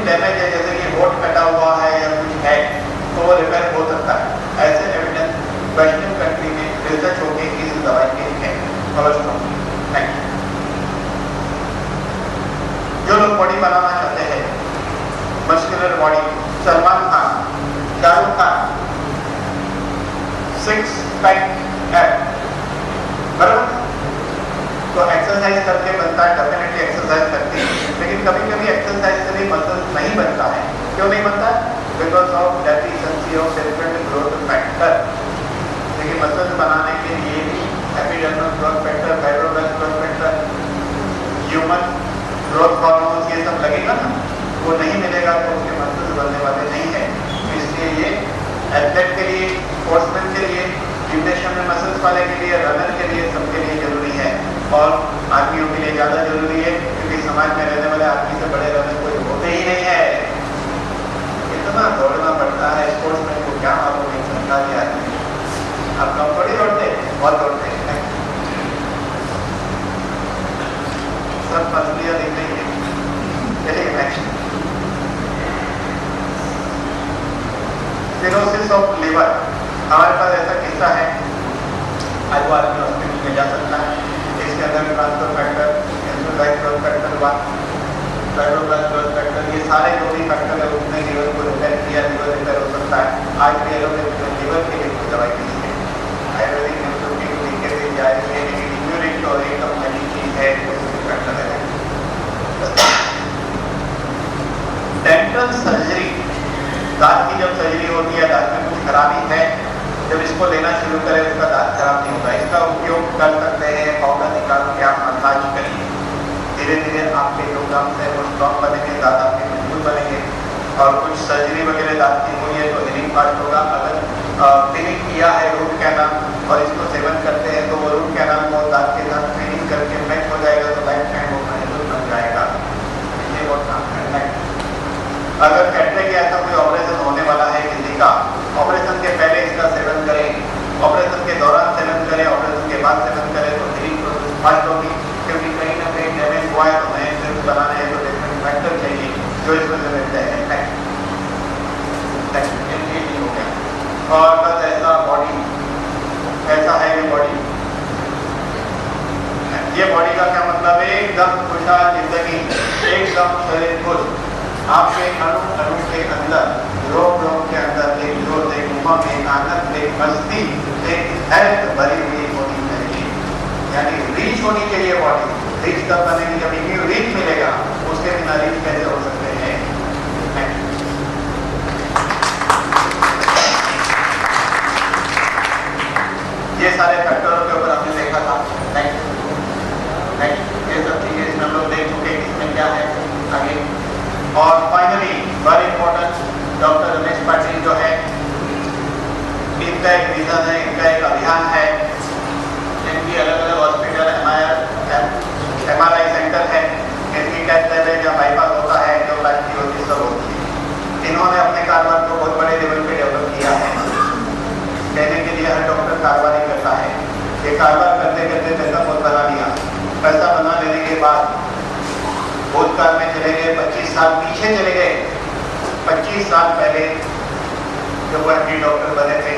Damage है, जैसे कि होठ कटा हुआ है या कुछ है, तो वो रिपेयर हो सकता है। ऐसे एविडेंस वेस्टर्न कंट्री में रिसर्च होके इस दवाई के है कोलेस्ट्रॉल। Thank you. जो लोग बॉडी बनाना चाहते हैं, muscular body, Salman Khan, Shahrukh Khan, 6 pack app, बराबर, तो एक्सरसाइज करके बनता है, डेफिनेटली एक्सरसाइज करके, लेकिन कभी कभी एक्सरसाइज से भी मसल नहीं बनता है। क्यों नहीं बनता है? Because of deficiency of different growth factor. देखिए मसल बनाने के लिए भी epidermal growth factor, fibroblast growth factor, human growth hormone, ये सब लगेगा ना, वो नहीं मिलेगा तो उसके मसल बनने वाले नहीं है। इसलिए ये एथलेट के लिए, स्पोर्ट्समैन के लिए, जिम्नेशियम में मसल्स वाले के लिए, रनर के लिए, सबके लिए जरूरी है, और आदमियों के लिए ज़्यादा जरूरी है, क्योंकि समाज में रहने वाले आदमी से बड़े रनर कोई होते ही नहीं है। इतना दौड़ना पड़ता है स्पोर्ट्समैन को, क्या मालूम नहीं चलता है आदमी। आप कम थोड़ी दौड़ते, बहुत दौड़ते हैं, सब मछलियाँ दिख रही है। चलिए नेक्स्ट, सिरोसिस ऑफ लिवर। हमारे पास ऐसा किस्सा है, आज वो आदमी हॉस्पिटल में जा सकता है, इसके अंदर transfer factor, insulin growth factor, fibroblast growth factor, ये सारे जो भी फैक्टर है उसने लीवर को रिपेयर किया, लीवर रिपेयर हो सकता है। आज भी लोग लीवर के लिए कोई दवाई नहीं है, आयुर्वेदिक इम्यूनिटी और एकदम नई चीज है, फैक्टर है। डेंटल सर्जरी, दांत की जब सर्जरी होती है, दांत में कुछ खराबी है, जब इसको लेना शुरू करें उसका दांत खराब नहीं होगा। इसका उपयोग कर सकते हैं, पाउडर निकाल के आप मसाज करिए, धीरे धीरे आपके जो गम्स है वो स्ट्रॉन्ग बनेंगे, दांत आपके मजबूत बनेंगे। और कुछ सर्जरी वगैरह दांत की हुई है तो हीलिंग फास्ट होगा। अगर फिलिंग किया है रूट कैनाल और इसको सेवन करते हैं तो वो रूट कैनाल को दांत के साथ फिलिंग करके मैच हो जाएगा, तो लाइफ टाइम वो मजबूत बन जाएगा। ये बहुत काम करना है। अगर कैटरेक्ट या ऐसा कोई ऑपरेशन होने वाला है किसी का, ऑपरेशन के पहले इसका सेवन करें, ऑपरेशन के दौरान सेवन करें, ऑपरेशन के बाद सेवन करें तो हीलिंग प्रोसेस फास्ट होगी, क्योंकि कहीं ना कहीं डैमेज हुआ है तो नए सेल्स बनाने हैं तो डिफरेंट फैक्टर चाहिए जो इसमें से मिलते हैं। हो गया। और बस ऐसा बॉडी, ऐसा है ये बॉडी। ये बॉडी का क्या मतलब है? एकदम खुशहाल जिंदगी, एकदम शरीर खुश, आपके अणु अणु के अंदर, रोग रोग के अंदर एक जोश, एक उमंग, एक आनंद, एक मस्ती, एक हेल्थ भरी हुई होनी चाहिए। यानी रीच होनी चाहिए बॉडी। रीच तब बनेगी जब इम्यून रीच मिलेगा, उसके बिना रीच कैसे हो सकते हैं? ये सारे फैक्टरों के ऊपर हमने देखा था। ये सब चीजें इसमें हम लोग देख चुके हैं इसमें क्या है आगे। और finally very important, doctor Ramesh Patil जो है, इनका एक विजन है, इनका एक अभियान है, इनकी अलग अलग हॉस्पिटल, MRI सेंटर है, इनकी कैथ लैब है, जहाँ बाईपास होता है, जो प्लास्टिक होती है, सब होती है। इन्होंने अपने कारोबार को बहुत बड़े लेवल पे डेवलप किया है। कहने के लिए हर डॉक्टर कारोबार ही करता है, ये कारोबार करते करते पैसा बहुत बना लिया। पैसा बना लेने के बाद भूतकाल में चले गए, 25 साल पीछे चले गए। 25 साल पहले जब वो एमडी डॉक्टर बने थे,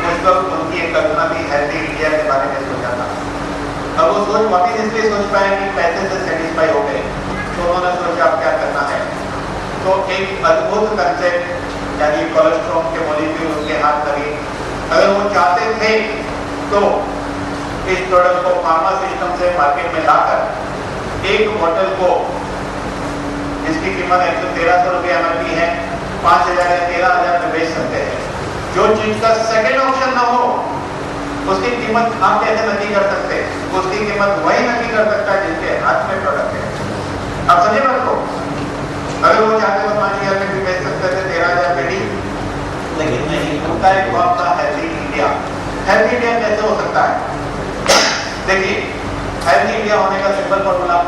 उस वक्त उनकी एक कल्पना थी हेल्थी इंडिया के बारे में सोचा था। अब वो सोच वापिस इसलिए सोच पाए कि पैसे से सेटिस्फाई हो गए, तो उन्होंने सोचा अब क्या करना है। तो एक अद्भुत कंसेप्ट, यानी कोलेस्ट्रॉल के मॉलिक्यूल उनके हाथ लगे। अगर वो चाहते थे तो इस प्रोडक्ट को फार्मा सिस्टम से मार्केट में लाकर एक बोतल को, जिसकी कीमत 11300 रुपये MRP है, 5000 या 13000 में बेच सकते हैं। जो चीज का सेकेंड ऑप्शन ना हो उसकी कीमत आप कैसे नक्की कर सकते हैं? उसकी कीमत वही नक्की कर सकता है जिसके हाथ में प्रोडक्ट है। आप समझे बात को? अगर वो चाहते तो 5000 में भी बेच सकते थे, 13000 में भी, लेकिन नहीं। उनका एक बहुत था हेल्थी इंडिया। हेल्थी इंडिया कैसे हो सकता है? देखिए, हेल्थी इंडिया होने का सिंपल फॉर्मूला,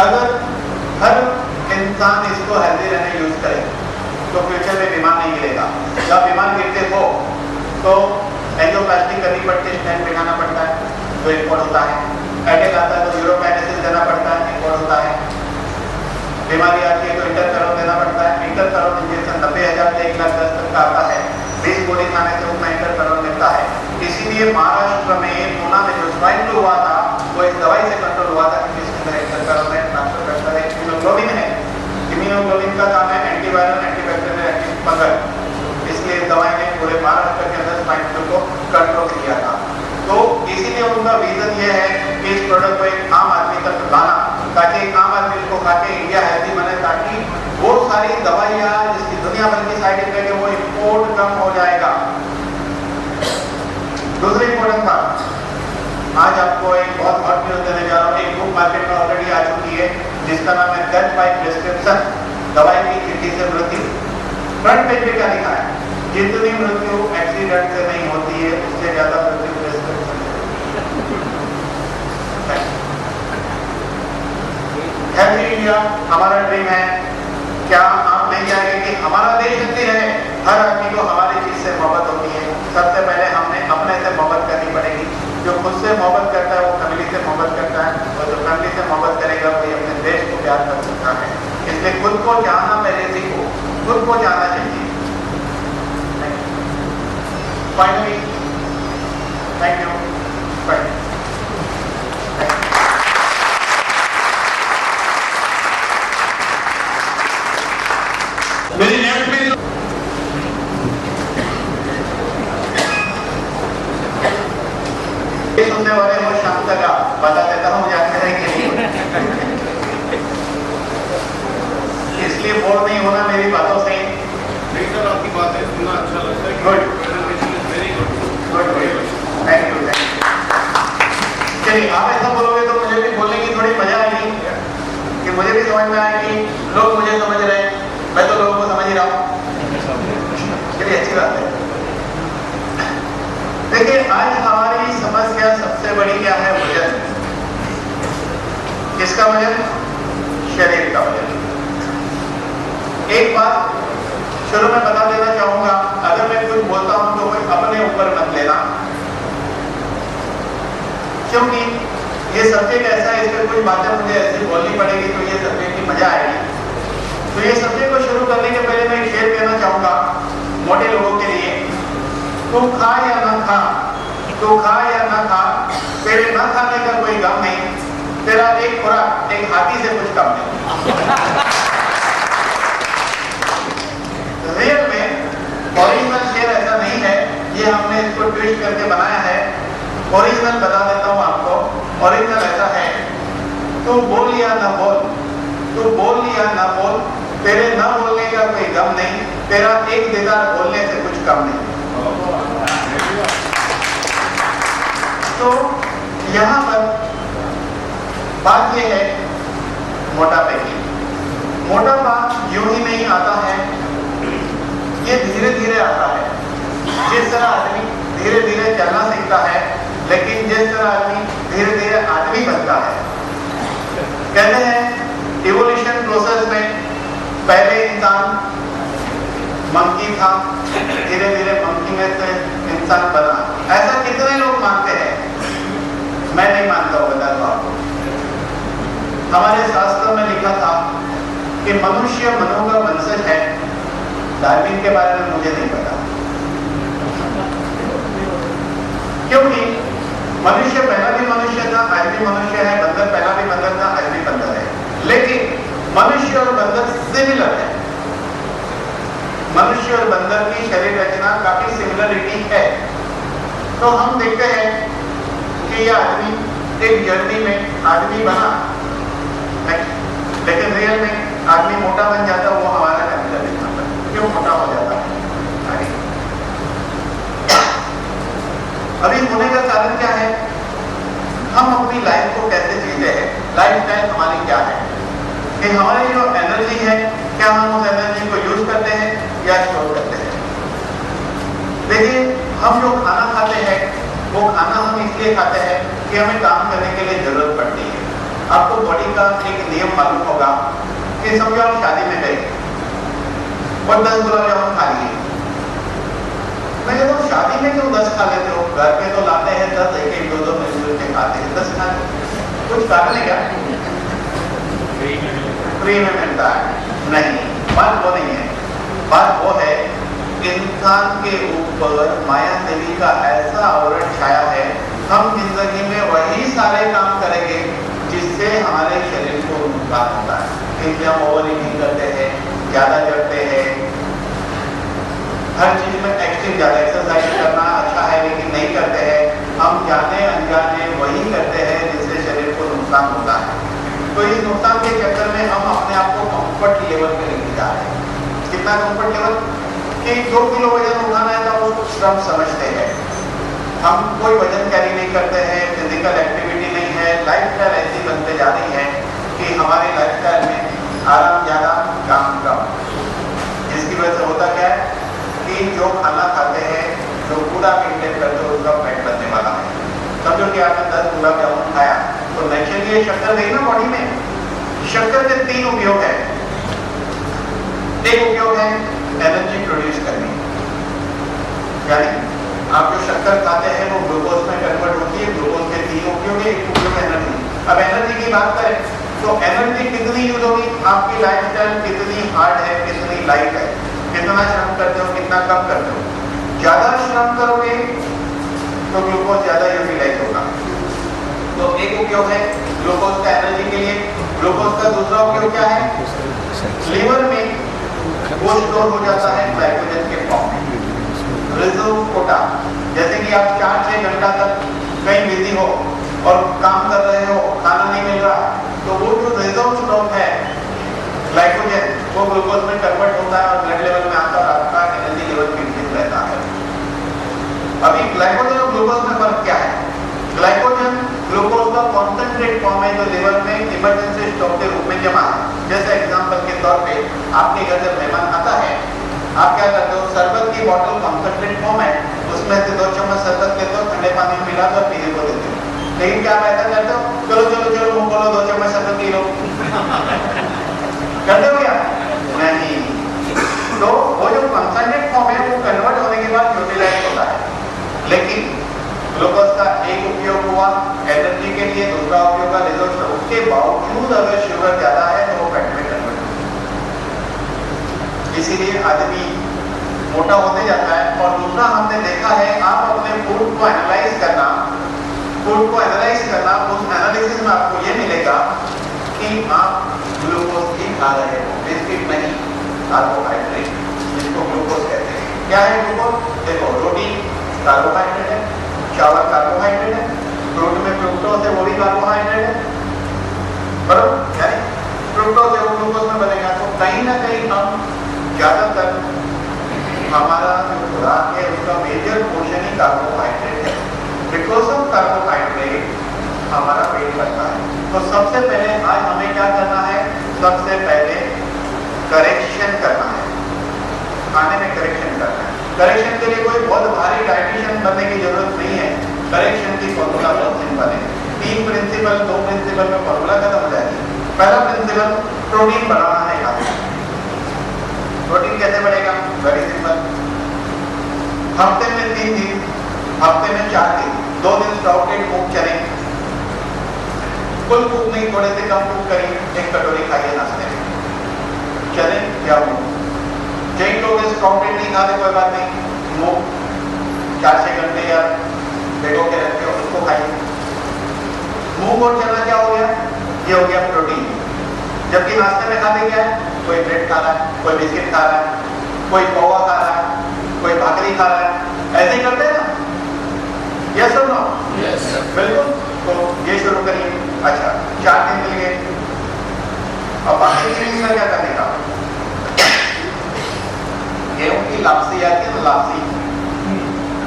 अगर हर इंसान इसको हेल्थी रहने यूज करे तो फ्यूचर में बीमार नहीं गिरेगा। जब बीमार गिरते हो तो एंजियोप्लास्टी करनी पड़ती है, स्टेंट लगाना पड़ता है, जो इम्पोर्ट होता है। अटैक आता है तो यूरोकाइनेसिस देना पड़ता है, इम्पोर्ट होता है। बीमारी आती है तो इंटरफेरोन देना पड़ता है। इंटरफेरोन इंजेक्शन 90,000 से 1,10,000 तक का आता है। 20 गोली खाने से उतना इंटरफेरोन मिलता है। इसीलिए महाराष्ट्र में पूना में जो स्वाइन फ्लू हुआ था वो इस दवाई से कंट्रोल हुआ था, क्योंकि इसके अंदर इंटरफेरोन है, ट्रांसफर करता है, इम्यूनोग्लोबिन है। इम्यूनोग्लोबिन का काम है एंटीवायरल, एंटीबैक्टीरियल, एंटीफंगल। इसलिए इस दवाई ने पूरे महाराष्ट्र के अंदर स्वाइन फ्लू को कंट्रोल किया था। तो इसीलिए उनका विजन ये है कि इस प्रोडक्ट को एक आम आदमी तक लाना, ताकि एक आम आदमी इसको खा के इंडिया हेल्दी बने, ताकि वो सारी दवाइयाँ जिसकी दुनिया भर की साइड इफेक्ट है वो इम्पोर्ट कम हो जाएगा। दूसरी इम्पोर्टेंट बात, आज आपको एक बहुत हॉट न्यूज देने जा रहा हूँ। एक बुक मार्केट में ऑलरेडी आ चुकी है जिसका नाम है डेथ बाय प्रिस्क्रिप्शन, दवाई की चिट्ठी से मृत्यु। फ्रंट पेज पे क्या लिखा है? जितनी मृत्यु एक्सीडेंट से नहीं होती है उससे ज्यादा मृत्यु प्रिस्क्रिप्शन से। हेल्थी इंडिया हमारा ड्रीम है। क्या आप नहीं चाहेंगे कि हमारा देश हेल्थी रहे? हर आदमी को हमारी चीज से मोहब्बत होती है। सबसे पहले हमने अपने से मोहब्बत करनी पड़ेगी। जो खुद से मोहब्बत करता है वो फैमिली से मोहब्बत करता है, और जो फैमिली से मोहब्बत करेगा वही अपने देश को प्यार कर सकता है। इसलिए खुद को जानना पहले सीखो, खुद को जानना चाहिए। Finally thank you. मेरी लेफ्ट में सुनने वाले हो शाम तक आप बता देता हूँ जानते हैं कि नहीं। इसलिए बोर नहीं होना मेरी बातों से। नहीं सर, आपकी बातें सुनना अच्छा लगता है। Good very good good good, thank you thank you. चलिए आप ऐसा बोलोगे तो मुझे भी बोलने की थोड़ी मजा आएगी, कि मुझे भी समझ में आएगी लोग मुझे समझ रहे हैं, मैं तो लोगों को समझ ही रहा हूँ। चलिए अच्छी बात है। देखिए आज हमारी समस्या सबसे बड़ी क्या है? वजन। किसका वजन? शरीर का वजन। एक बात शुरू में बता देना चाहूंगा, अगर मैं कुछ बोलता हूं तो कोई अपने ऊपर मत लेना, क्योंकि ये सब्जेक्ट ऐसा है, इस पर कुछ बातें मुझे ऐसी बोलनी पड़ेगी तो ये सब्जेक्ट की मजा आएगी। तो ये सब्जेक्ट को शुरू करने के पहले मैं एक शेर कहना चाहूंगा मोटे लोगों के लिए। तू खा या ना खा, तू खा या ना खा, तेरे ना खाने का कोई गम नहीं, तेरा एक खुराक एक हाथी से कुछ कम नहीं। रियल में ओरिजिनल शेर ऐसा नहीं है, ये हमने इसको ट्विस्ट करके बनाया है। ओरिजिनल बता देता हूँ आपको, ओरिजिनल ऐसा है, तू बोल या ना बोल, तू बोल या ना बोल, तेरे न बोलने का कोई गम नहीं, तेरा एक दीदार बोलने से कुछ कम नहीं। तो यहाँ पर बात यह है मोटापे की। मोटापा यूं ही नहीं आता है, ये धीरे धीरे आता है। जिस तरह आदमी धीरे धीरे चलना सीखता है, लेकिन जिस तरह आदमी धीरे धीरे आदमी बनता है। कहते हैं इवोल्यूशन प्रोसेस में पहले इंसान मंकी था, धीरे धीरे मंकी में से इंसान बना। ऐसा कितने लोग मानते हैं? मैं नहीं मानता हूं, बताता हूं आपको। हमारे शास्त्रों में लिखा था कि मनुष्य मनु का वंशज है। डार्विन के बारे में मुझे नहीं पता, क्योंकि मनुष्य पहला भी मनुष्य था, आज भी मनुष्य है। बंदर पहला भी बंदर था, आज भी बंदर है। लेकिन मनुष्य और बंदर सिमिलर है। मनुष्य और बंदर की शरीर रचना काफी सिमिलरिटी है। तो हम देखते हैं कि यह आदमी एक जर्नी में आदमी बना, लेकिन रियल में आदमी मोटा बन जाता, वो हमारा कैपिटल देखना पड़ता। क्यों मोटा हो जाता है? अभी होने का कारण क्या है? हम अपनी लाइफ को कैसे जीते हैं, लाइफ स्टाइल हमारी क्या है, कि हमारी जो एनर्जी है, क्या हम उस एनर्जी को यूज करते हैं या स्टोर करते हैं। देखिए हम जो खाना खाते हैं वो खाना हम इसलिए खाते हैं कि हमें काम करने के लिए जरूरत पड़ती है। आपको बॉडी का एक नियम मालूम होगा कि समझो आप शादी में गए और 10 गुलाब जामुन खा लिए। मैं कहता हूँ शादी में क्यों 10 खा लेते हो? घर पे तो लाते हैं 10, एक एक 2-2 मिल के खाते हैं, 10 खा लेते। कुछ कारण है क्या? फ्री में मिलता है? नहीं, बात वो नहीं है। बात वो है, इंसान के ऊपर माया देवी का ऐसा आवरण छाया है, हम जिंदगी में वही सारे काम करेंगे जिससे हमारे शरीर को नुकसान होता है। इसलिए हम ओवर ईटिंग करते हैं, ज्यादा जगते हैं, हर चीज में एक्सट्रीम, ज्यादा एक्सरसाइज करना अच्छा है लेकिन नहीं करते हैं, हम जाने अनजाने वही करते हैं जिससे शरीर को नुकसान होता है। तो इस नुकसान के चक्कर में हम अपने आप को कंफर्ट लेवल पे लेके जा रहे हैं। कितना कंफर्ट लेवल कि 2 किलो वजन उठाना है तो हम उसको श्रम समझते हैं, हम कोई वजन कैरी नहीं करते हैं, फिजिकल एक्टिविटी नहीं है, लाइफस्टाइल ऐसी बनते जा रही है कि हमारी लाइफस्टाइल में आराम ज्यादा काम कम, जिसकी वजह से होता क्या है कि जो खाना खाते हैं, जो पूरा मेंटेन करते हैं उसका पेट बनने वाला है। समझो कि आपने 10 गुलाब जामुन खाया तो नेचुरली शक्कर गई ना बॉडी में। शक्कर के 3 उपयोग है। एक उपयोग है एनर्जी प्रोड्यूस करनी, यानी आप जो शक्कर खाते हैं वो ग्लूकोज में कन्वर्ट होती है। ग्लूकोज के 3 उपयोग है, एक उपयोग एनर्जी। अब एनर्जी की बात करें तो एनर्जी कितनी यूज होगी, आपकी लाइफस्टाइल कितनी हार्ड है, कितनी लाइट है, कितना श्रम करते हो, कितना कम करते हो। ज्यादा श्रम करोगे तो ग्लूकोज ज्यादा यूटिलाइज होगा। तो एक उपयोग है ग्लूकोज का एनर्जी के लिए। ग्लूकोज का दूसरा उपयोग क्या है, लीवर में वो स्टोर हो जाता है ग्लाइकोजन के फॉर्म में, रिजर्व कोटा। जैसे कि आप 4-6 घंटा तक कहीं बिजी हो और काम कर रहे हो, खाना नहीं मिल रहा, तो वो जो रिजर्व स्टॉक है ग्लाइकोजन वो ग्लूकोज में कन्वर्ट होता है और ब्लड लेवल में आता है, आपका एनर्जी लेवल मेंटेन रहता है। अभी ग्लाइकोजन और ग्लूकोज में फर्क क्या है, ग्लाइकोजन ग्लूकोज का कॉन्सेंट्रेट फॉर्म है जो लिवर में इमरजेंसी स्टॉक के रूप में जमा है। जैसे एग्जांपल के तौर पे आपके घर जब मेहमान आता है, आप क्या करते हो, शरबत की बोतल कॉन्सेंट्रेट फॉर्म है, उसमें से 2 चम्मच शरबत लेते हो, ठंडे पानी में मिला दो और पीने को देते हो। लेकिन क्या आप ऐसा करते हो, चलो चलो चलो मुंह खोलो 2 चम्मच शरबत पी लो, करते हो क्या? नहीं। तो वो जो कॉन्सेंट्रेट फॉर्म है वो कन्वर्ट होने के बाद यूटिलाइज होता है। लेकिन ग्लूकोज का एक उपयोग हुआ एनर्जी के लिए, दूसरा उपयोग का रिजर्व। उसके बावजूद अगर शुगर ज्यादा है तो वो फैट में कन्वर्ट होता है, इसीलिए आदमी मोटा होते जाता है। और दूसरा हमने देखा है, आप अपने फूड को एनालाइज करना, उस एनालिसिस में आपको ये मिलेगा कि आप ग्लूकोज ही खा रहे हो, बिस्किट नहीं, कार्बोहाइड्रेट, जिसको ग्लूकोज कहते हैं। क्या है ग्लूकोज? देखो, रोटी कार्बोहाइड्रेट है, चावल कार्बोहाइड्रेट है, फ्रूट में फ्रुक्टोज है वो भी कार्बोहाइड्रेट है, बराबर, यानी फ्रुक्टोज है वो ग्लूकोज में बनेगा। तो कहीं ना कहीं हम ज्यादातर हमारा जो खुराक है उसका मेजर पोर्शन ही कार्बोहाइड्रेट है। बिकॉज ऑफ कार्बोहाइड्रेट हमारा पेट भरता है। तो सबसे पहले आज हमें क्या करना है, सबसे पहले करेक्शन करना है, खाने में करेक्शन करना है। करेक्शन के लिए कोई बहुत भारी डाइटिशियन बनने की जरूरत नहीं है। करेक्शन की फॉर्मूला बहुत सिंपल है, 3 प्रिंसिपल, 2 प्रिंसिपल में फॉर्मूला खत्म हो जाएगी। पहला प्रिंसिपल, प्रोटीन बढ़ाना है खाने में। प्रोटीन कैसे बढ़ेगा? वेरी सिंपल, हफ्ते में 3 दिन, हफ्ते में 4 दिन, 2 दिन स्टाउटेड मूंग चने, फुल कुक नहीं, थोड़े से कम कुक करिए, 1 कटोरी खाइए नाश्ते में, चने या मूंग। कई लोग स्टाउटेड नहीं खाते, कोई बात नहीं, मूंग 4-6 घंटे या भिगो के रखते हो उसको खाइए। मूंग और चना क्या हो गया? ये हो गया प्रोटीन। जबकि नाश्ते में खाते क्या है, कोई ब्रेड खा रहा है, कोई बिस्किट खा रहा है, कोई पोहा खा रहा है, कोई भाकरी खा रहा है, ऐसे ही करते हैं ना? यस और नो? यस, बिल्कुल। तो ये शुरू करिए। अच्छा, 4 दिन मिल गए, अब बाकी 3 दिन क्या करने का? गेहूं की लापसी आती है ना, लापसी,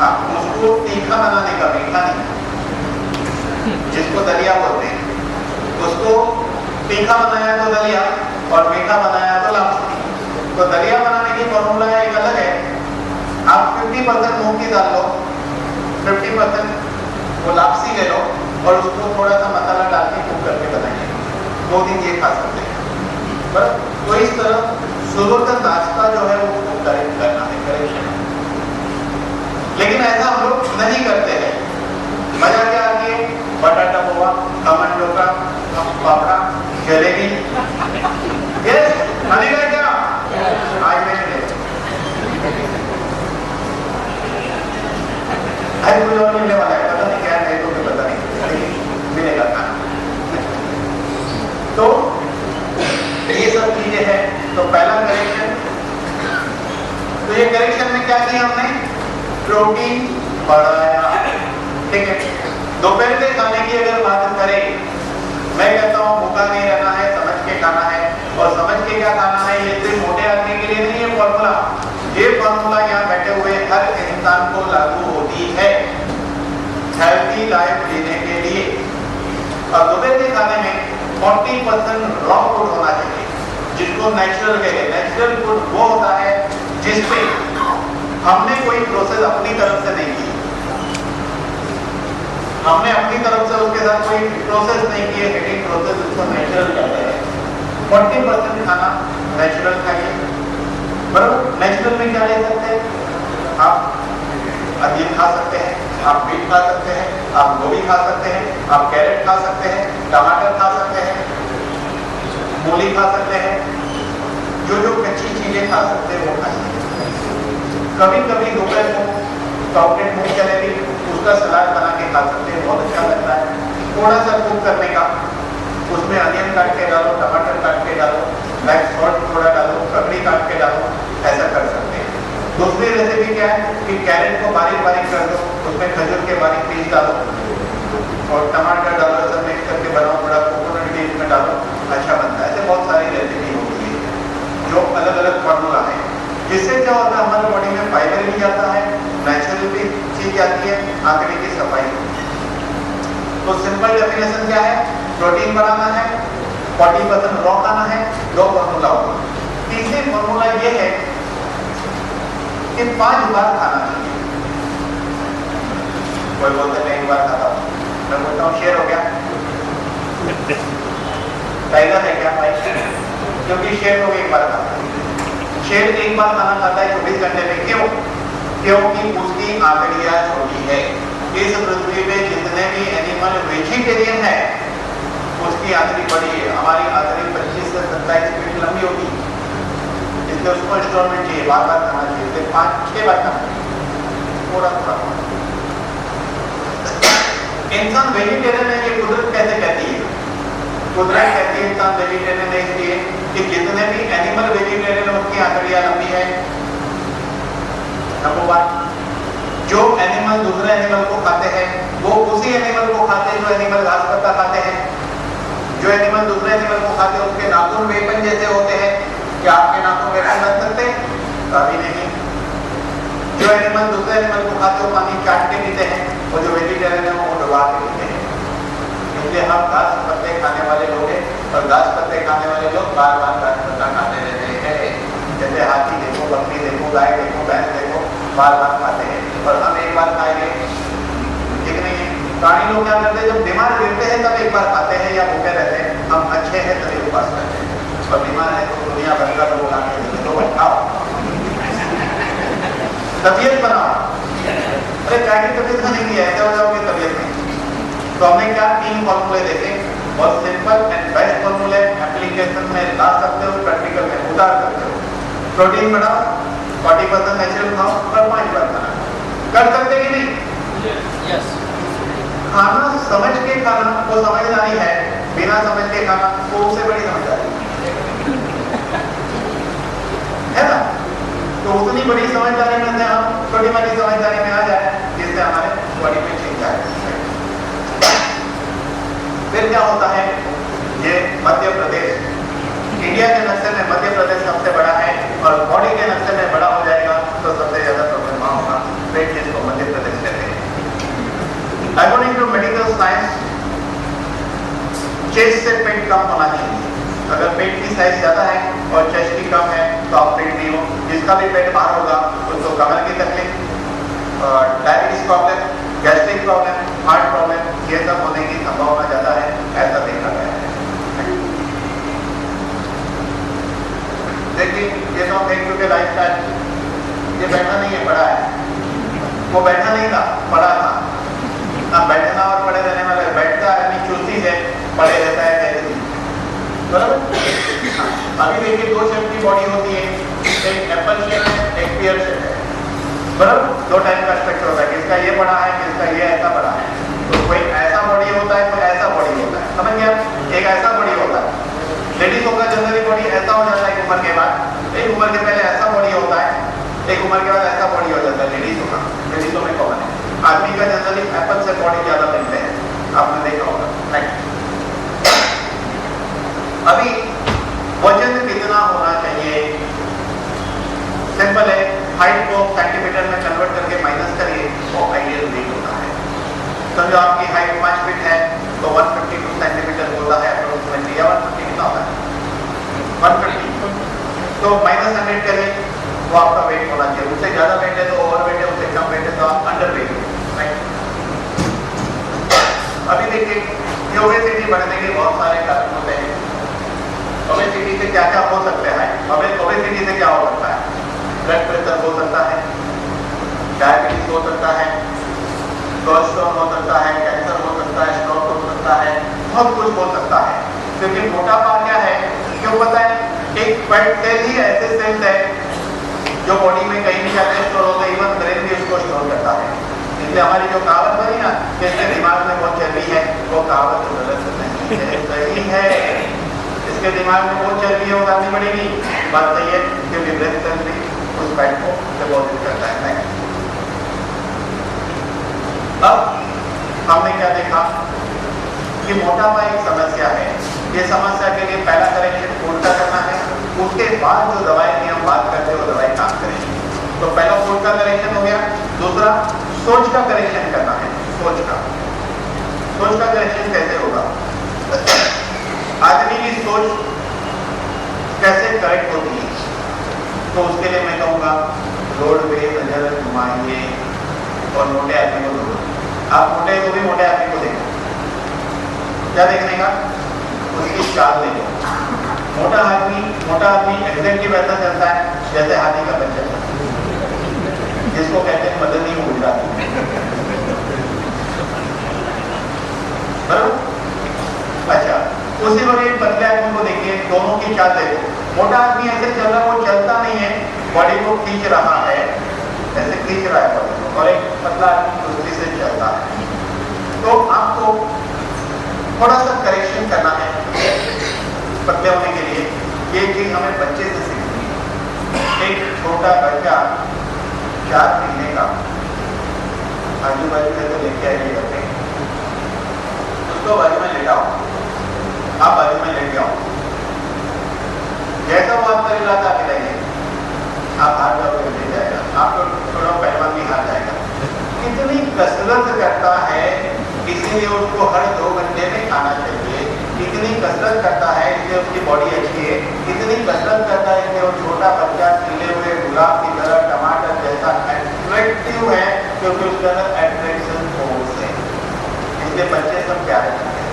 आप उसको तीखा बनाने का, मीठा नहीं, जिसको दलिया बोलते हैं, उसको तीखा बनाया तो दलिया और मीठा बनाया तो लापसी। तो दलिया बनाने की फॉर्मूला एक अलग है, आप 50% मूंग की दाल लो, 50% वो लापसी ले लो और उसको थोड़ा सा मसाला डाल के कुक करके बनाइए, 2 दिन ये खा सकते हैं, बराबर। तो इस तरह सुबह का नाश्ता जो है वो करेक्ट करना है, करेक्शन। लेकिन ऐसा हम लोग नहीं करते हैं। मजा क्या आती है? बटाटा पोहा, खमन डोका, पापड़ा, जलेबी, यस, क्या आज मैंने दोपहर के खाने की अगर बात करें, मैं कहता हूँ भूखा नहीं रहना है, समझ के खाना है। और समझ के क्या खाना है, ये सिर्फ मोटे आदमी के लिए नहीं है फॉर्मूला, ये फॉर्मूला यहाँ बैठे हुए हर इंसान को लागू होती है हेल्थी लाइफ जीने के लिए। और दोपहर के खाने में 40% रॉ फूड होना चाहिए, जिसको नेचुरल कहते हैं। नेचुरल फूड वो होता है जिसमें हमने कोई प्रोसेस अपनी तरफ से नहीं की, हमने अपनी तरफ से उसके साथ कोई प्रोसेस नहीं की है, हीटिंग प्रोसेस, उसको नेचुरल कहते हैं। 40% खाना नेचुरल खाइए, बराबर। नेचुरल में क्या ले सकते हैं आप? अदरक खा सकते हैं, आप बीट खा सकते हैं, आप गोभी खा सकते हैं, आप कैरेट खा सकते हैं, टमाटर खा सकते हैं, मूली खा सकते हैं, जो जो कच्ची चीजें खा सकते हैं वो खाइए। कभी कभी दोपहर को चॉकलेट मूंग चलेगी, उसका सलाद बना के खा सकते हैं, बहुत अच्छा लगता है। थोड़ा सा कुक करने का, उसमें अनियन काट के डालो, टमाटर काट के डालो, ब्लैक सॉल्ट थोड़ा डालो, ककड़ी काट के डालो, ऐसा कर सकते हैं। दूसरी रेसिपी क्या है कि कैरेट को बारीक बारीक कर दो, उसमें खजूर के बारीक पीस डालो और टमाटर डालो, सब मिक्स करके बनाओ, थोड़ा कोकोनट भी इसमें डालो, अच्छा बनता है। ऐसे बहुत सारी रेसिपी होती है जो अलग अलग फॉर्मूला है, जिससे क्या होता है हमारे बॉडी में फाइबर भी जाता है, नेचुरल भी चीज जाती है, आंतड़े की सफाई होती है। तो सिंपल डेफिनेशन क्या है? प्रोटीन बढ़ाना है, 40% रॉ खाना है, 2 फॉर्मूला होगा। तीसरी फॉर्मूला ये है कि 5 बार खाना चाहिए। कोई बोलते मैं 1 बार खाता हूँ, मैं बोलता हूँ शेर हो गया, टाइगर है क्या भाई? क्योंकि शेर को 1 बार खाता है। शेर 1 बार खाना खाता है 24 घंटे में। क्यों? क्योंकि उसकी आंतड़ियां छोटी है। इस पृथ्वी पे जितने भी एनिमल वेजिटेरियन है उसकी आंतड़ी बड़ी है। हमारी आंतड़ी 25 से 27 फीट लंबी होगी, इसलिए उसको इंस्टॉलमेंट चाहिए, बार बार खाना चाहिए, 5-6 बार खाना चाहिए, थोड़ा थोड़ा। इंसान वेजिटेरियन है, ये कुदरत कैसे कहती है? कुदरत कहती है इंसान वेजिटेरियन है इसलिए कि जितने भी एनिमल वेजिटेरियन है उसकी आंतड़ियां लंबी है। नंबर 1, जो एनिमल दूसरे एनिमल को खाते हैं वो उसी एनिमल को खाते हैं जो एनिमल घास पत्ता खाते हैं। जो एनिमल दूसरे एनिमल को खाते हैं उसके नाखून वेपन जैसे होते हैं। क्या आपके नाखून वेपन बन सकते हैं? कभी नहीं। जो एनिमल दूसरे एनिमल को खाते हैं वो पानी चाट के पीते हैं, और जो वेजिटेरियन है वो डुबा के पीते हैं। इसलिए हम घास पत्ते खाने वाले लोग हैं, और घास पत्ते खाने वाले लोग बार बार घास पत्ता खाते रहते हैं। जैसे हाथी देखो, बकरी देखो, गाय देखो, भैंस देखो, बार बार खाते हैं। और हम 1 बार खाएंगे ठीक नहीं है। प्राणी लोग क्या करते हैं? जब बीमार गिरते हैं तब 1 बार खाते हैं या भूखे रहते हैं। हम अच्छे हैं तभी उपवास करते हैं, और बीमार है तो दुनिया भर का लोग आके तो बैठाओ, तबीयत बनाओ। अरे क्या की तबीयत बनेगी? ऐसे हो जाओगे तबीयत में। तो हमने क्या 3 फॉर्मूले देखे, बहुत सिंपल एंड बेस्ट फॉर्मूले, एप्लीकेशन में ला सकते हो, प्रैक्टिकल में उतार सकते हो। प्रोटीन बढ़ाओ, 40% नेचुरल खाओ, और 5 बार खाना। कर सकते कि नहीं? यस। खाना समझ के खाना वो समझदारी है, बिना समझ के खाना वो उससे बड़ी समझदारी है ना। तो उतनी बड़ी समझदारी में से हम छोटी बड़ी समझदारी में आ जाए जिससे हमारे बॉडी में चेंज आए। फिर क्या होता है? ये मध्य प्रदेश, इंडिया के नक्शे में मध्य प्रदेश सबसे बड़ा है, और बॉडी के नक्शे में बड़ा हो जाएगा तो सबसे ज्यादा प्रॉब्लम होगा। पेट जिसको मध्य प्रदेश कहते हैं। According to medical science, chest से पेट कम होना चाहिए। अगर पेट की साइज ज्यादा है और चेस्ट की कम है तो आप पेट नहीं हो। जिसका भी पेट बाहर होगा उसको कमर की तकलीफ, diabetes problem, gastric problem, heart problem, ये सब होने की संभावना ज्यादा है, ऐसा देखा गया है। देखिए ये तो हम देख चुके लाइफस्टाइल, ये बैठा नहीं है, पड़ा है। वो बैठा नहीं था, पड़ा था। अब बैठना और पड़े रहने वाले, बैठता आदमी चुस्ती से, पड़े रहता है कैसे भी, बराबर। अभी देखिए 2 शेप की बॉडी होती है, एक एप्पल शेप है, एक पियर शेप है, बराबर। 2 टाइप का स्ट्रक्चर होता है, किसका ये बड़ा है, किसका ये ऐसा बड़ा है। तो कोई ऐसा बॉडी होता है, कोई ऐसा बॉडी होता है, समझ गया? एक ऐसा बॉडी होता है। लेडीजों का जनरली बॉडी ऐसा हो जाता है एक उम्र के बाद, एक उम्र के पहले ऐसा बॉडी होता है, एक उम्र के बाद ऐसा बॉडी हो जाता है लेडीजों का, लेडीजों में कॉमन है। आदमी का जनरली एप्पल से बॉडी ज्यादा मिलते हैं, वो आपका वेट होना चाहिए। उससे ज़्यादा वेट है तो ओवर वेट है, उससे कम वेट है तो आप अंडर वेट है, राइट। अभी देखिए ये ओबेसिटी बढ़ने के बहुत सारे कारण होते हैं। ओबेसिटी से क्या क्या हो सकता है? ओबेसिटी से क्या हो सकता है? ब्लड प्रेशर हो सकता है, डायबिटीज हो सकता है, कोलेस्ट्रॉल हो सकता है, कैंसर हो सकता है, स्ट्रोक हो सकता है, बहुत कुछ हो सकता है। क्योंकि मोटापा क्या है, क्यों पता है? एक फैट सेल ही ऐसे सेल्स है जो बॉडी में कहीं भी जाते स्टोर होते हैं, इवन ब्रेन भी उसको स्टोर करता है। इसलिए हमारी जो कहावत बनी ना कि इसके दिमाग में बहुत चर्बी है, वो कहावत तो गलत नहीं है, सही है। इसके दिमाग में बहुत चर्बी है, उतारनी पड़ेगी, बात सही है, क्योंकि ब्रेन सेल भी उस फैट को डिपॉजिट करता है। अब हमने क्या देखा कि मोटापा एक समस्या है। ये समस्या के लिए पहला करेक्शन फूड का करना है, उसके बाद जो दवाई की हम बात करते हैं वो दवाई काम करेगी। तो पहला फूड का करेक्शन हो गया। दूसरा सोच का करेक्शन करना है। सोच का करेक्शन कैसे होगा? आदमी की सोच कैसे करेक्ट होती है? तो उसके लिए मैं कहूँगा रोड पे नजर घुमाइए और मोटे आदमी को देखो। आप मोटे तो भी मोटे आदमी को देखो, क्या देखने का? उसकी चाल देखो। मोटा आदमी एग्जैक्टली वैसा चलता है जैसे हाथी का बच्चा, जिसको कहते हैं मदद नहीं हो जाती, बराबर। अच्छा, उसी वक्त पतले आदमी को देखिए, दोनों की चाल देखो। मोटा आदमी ऐसे चल रहा है, वो चलता नहीं है, बॉडी को खींच रहा है, ऐसे खींच रहा है बॉडी को, और एक पतला आदमी दूसरी से चलता है। तो आपको थोड़ा सा करेक्शन करना है पतले होने के लिए। ये चीज हमें बच्चे से सीखनी है। एक छोटा बच्चा 4 महीने का आजू बाजू से तो लेके आइए करते, उसको बाजू में लेटाओ, आप बाजू में लेट जाओ, जैसा वो आपका इलाका मिलाइए, आप हाथ जाओगे ले जाएगा, आपको थोड़ा पहलवान भी हाथ जाएगा। कितनी कसरत करता है, इसीलिए उसको हर 2 घंटे में खाना चाहिए। कितनी कसरत करता है, इसलिए उसकी बॉडी अच्छी है। कितनी कसरत करता है, इसलिए वो छोटा बच्चा खिले हुए गुलाब की तरह, टमाटर जैसा अट्रैक्टिव है, क्योंकि उसके अंदर अट्रैक्शन फोर्स है। इसलिए बच्चे सब प्यारे लगते हैं।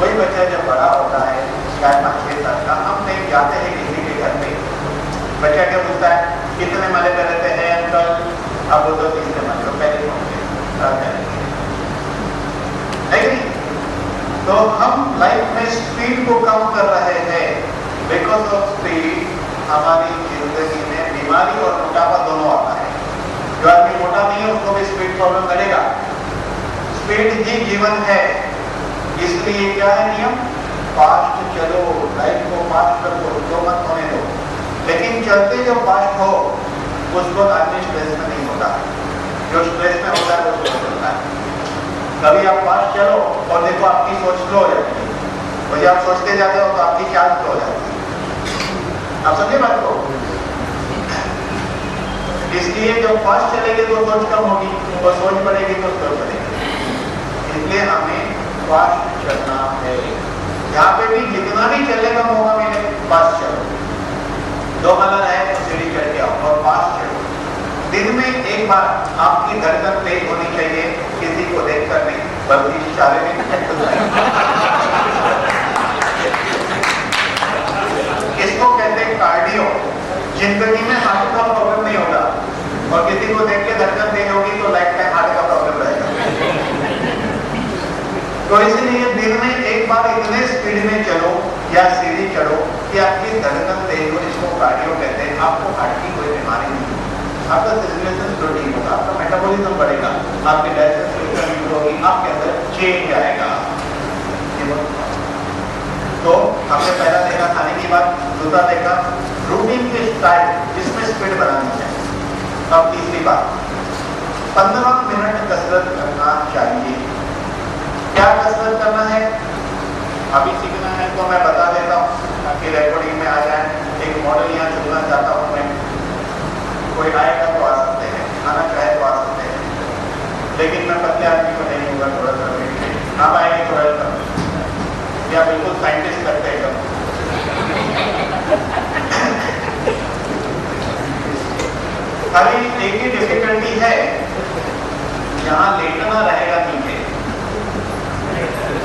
वही बच्चा जब बड़ा होता है, शायद 5-6 साल का, हम कहीं जाते हैं किसी के घर पे, बच्चा क्या पूछता है, कितने माले पे रहते हैं अंकल? अब वो 2-3 माले पहले पहुंचे। तो हम लाइफ में स्पीड को कम कर रहे हैं। बिकॉज ऑफ स्पीड हमारी जिंदगी में बीमारी और मोटापा दोनों आता है। जो आदमी मोटा नहीं है उसको भी स्पीड प्रॉब्लम करेगा। स्पीड ही जीवन है, इसलिए क्या है नियम? फास्ट चलो, लाइफ को फास्ट कर दो, तो मत होने दो। लेकिन चलते जो फास्ट हो उसको आदमी स्ट्रेस में नहीं होता, जो स्ट्रेस में होता है वो स्लो चलता है। कभी आप फास्ट चलो और देखो आपकी सोच स्लो हो जाती है, और जब आप सोचते जाते हो तो आपकी चाल स्लो हो जाती है। आप समझे बात को? इसलिए जब फास्ट चलेंगे तो सोच कम होगी, और सोच बढ़ेगी तो स्लो चलेगी। इसलिए हमें फास्ट चलना है। यहाँ पे भी जितना भी चलने का मौका मिले फास्ट चलो। 2 माला है तो सीढ़ी चढ़ के आओ और फास्ट चलो। दिन में एक बार आपकी धड़कन तेज होनी चाहिए, किसी को देखकर नहीं, बल्कि शारीरिक इसको कहते हैं कार्डियो। जिंदगी में हार्ट का प्रॉब्लम नहीं होगा, और किसी को देख के धड़कन तेज होगी तो लाइफ टाइम हार्ट का प्रॉब्लम रहेगा। तो इसलिए दिन में एक बार इतने स्पीड में चलो या सीढ़ी चढ़ो कि आपकी धड़कन तेज हो, इसको कार्डियो कहते हैं। आपको हार्ट की कोई बीमारी नहीं, आपका सर्कुलेशन प्रोटीन होगा, आपका मेटाबॉलिज्म बढ़ेगा, आपकी डाइजेशन सिस्टम होगी, आपके अंदर चेंज आएगा। तो हमने पहला देखा खाने की बात, दूसरा देखा रूटीन के स्टाइल जिसमें स्पीड बनानी चाहिए। अब तीसरी बात, 15 मिनट कसरत करना चाहिए। क्या कसरत करना है अभी सीखना है तो मैं बता देता हूँ ताकि रिकॉर्डिंग में आ जाए। एक मॉडल यहाँ चुनना चाहता हूँ मैं, कोई आएगा तो आ सकते हैं, आना चाहे तो आ सकते हैं, लेकिन मैं पतले आदमी को नहीं होगा, थोड़ा सा आप आएंगे तो वेलकम, या बिल्कुल साइंटिस्ट करते हैं। खाली एक ही डिफिकल्टी है, यहाँ लेटना रहेगा नीचे,